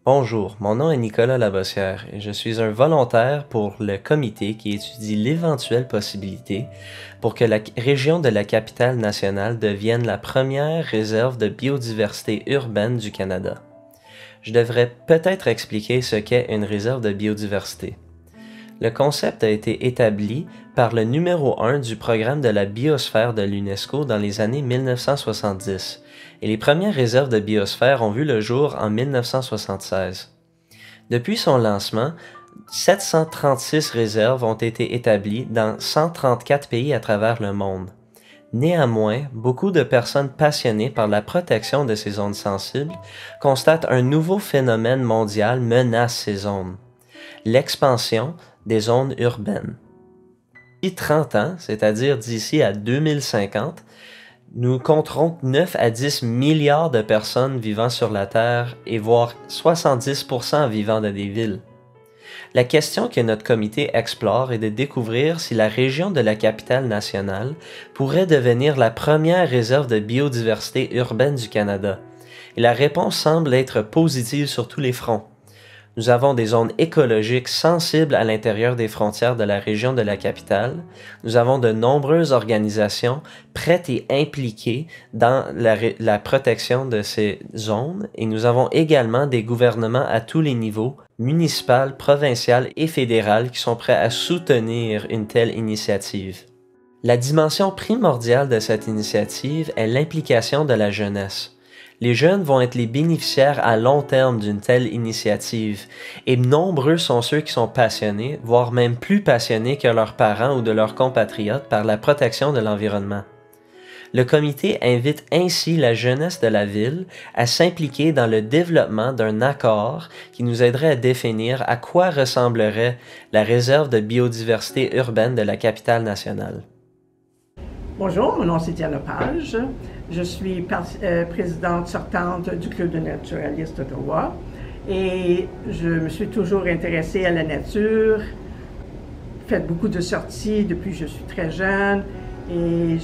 Bonjour, mon nom est Nicolas Labossière et je suis un volontaire pour le comité qui étudie l'éventuelle possibilité pour que la région de la capitale nationale devienne la première réserve de biodiversité urbaine du Canada. Je devrais peut-être expliquer ce qu'est une réserve de biodiversité. Le concept a été établi par le numéro 1 du programme de la biosphère de l'UNESCO dans les années 1970, et les premières réserves de biosphère ont vu le jour en 1976. Depuis son lancement, 736 réserves ont été établies dans 134 pays à travers le monde. Néanmoins, beaucoup de personnes passionnées par la protection de ces zones sensibles constatent un nouveau phénomène mondial menace ces zones: l'expansion des zones urbaines. D'ici 30 ans, c'est-à-dire d'ici à 2050, nous compterons 9 à 10 milliards de personnes vivant sur la Terre et voire 70% vivant dans des villes. La question que notre comité explore est de découvrir si la région de la capitale nationale pourrait devenir la première réserve de biodiversité urbaine du Canada. Et la réponse semble être positive sur tous les fronts. Nous avons des zones écologiques sensibles à l'intérieur des frontières de la région de la capitale. Nous avons de nombreuses organisations prêtes et impliquées dans la protection de ces zones, et nous avons également des gouvernements à tous les niveaux, municipal, provincial et fédéral, qui sont prêts à soutenir une telle initiative. La dimension primordiale de cette initiative est l'implication de la jeunesse. Les jeunes vont être les bénéficiaires à long terme d'une telle initiative, et nombreux sont ceux qui sont passionnés, voire même plus passionnés que leurs parents ou de leurs compatriotes par la protection de l'environnement. Le comité invite ainsi la jeunesse de la ville à s'impliquer dans le développement d'un accord qui nous aiderait à définir à quoi ressemblerait la réserve de biodiversité urbaine de la capitale nationale. Bonjour, mon nom c'est Diana Page. Je suis présidente sortante du Club de naturalistes d'Ottawa et je me suis toujours intéressée à la nature, fait beaucoup de sorties depuis que je suis très jeune et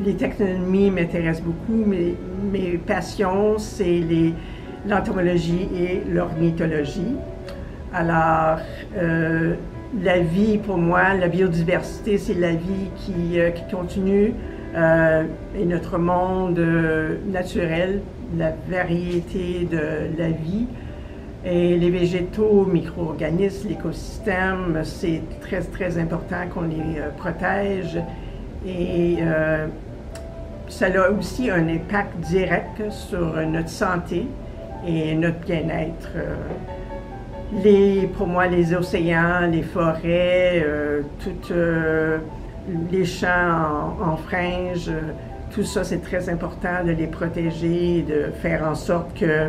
les taxonomies m'intéressent beaucoup. Mes passions, c'est l'entomologie et l'ornithologie. Alors, la vie, pour moi, la biodiversité, c'est la vie qui continue et notre monde naturel, la variété de la vie. Et les végétaux, micro-organismes, l'écosystème, c'est très, très important qu'on les protège. Et ça a aussi un impact direct sur notre santé et notre bien-être. Pour moi, les océans, les forêts, toutes les champs en fringe, tout ça, c'est très important de les protéger, de faire en sorte que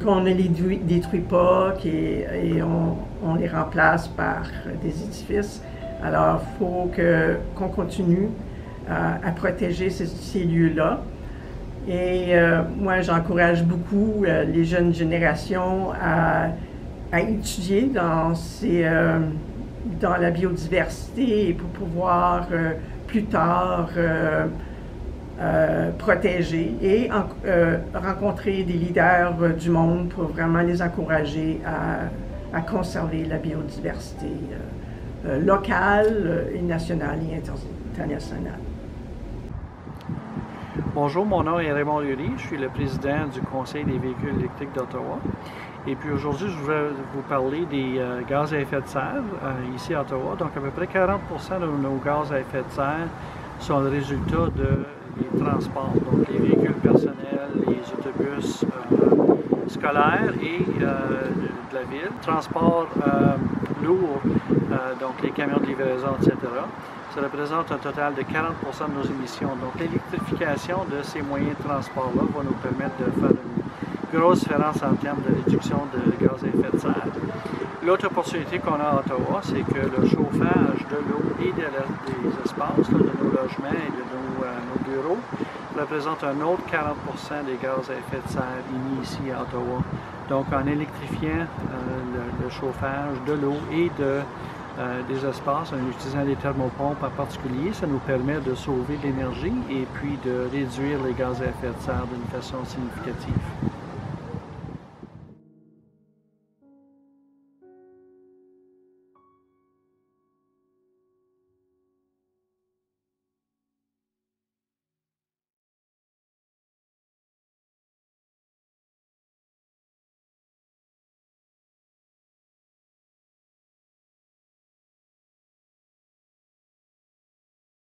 qu'on ne les détruit pas et on les remplace par des édifices. Alors, il faut qu'on continue à protéger ces lieux-là. Et moi, j'encourage beaucoup les jeunes générations à étudier dans la biodiversité et pour pouvoir plus tard protéger et rencontrer des leaders du monde pour vraiment les encourager à conserver la biodiversité locale et nationale et internationale. Bonjour, mon nom est Raymond Lurie, je suis le président du Conseil des véhicules électriques d'Ottawa. Et puis aujourd'hui, je vais vous parler des gaz à effet de serre ici à Ottawa. Donc à peu près 40% de nos gaz à effet de serre sont le résultat des transports, donc les véhicules personnels, les autobus scolaires et de la ville, transport lourd, donc les camions de livraison, etc. Ça représente un total de 40% de nos émissions. Donc l'électrification de ces moyens de transport-là va nous permettre de faire une grosse différence en termes de réduction de gaz à effet de serre. L'autre opportunité qu'on a à Ottawa, c'est que le chauffage de l'eau et des espaces, de nos logements et de nos bureaux, représente un autre 40% des gaz à effet de serre émis ici à Ottawa. Donc en électrifiant le chauffage de l'eau et des espaces, en utilisant des thermopompes en particulier, ça nous permet de sauver de l'énergie et puis de réduire les gaz à effet de serre d'une façon significative.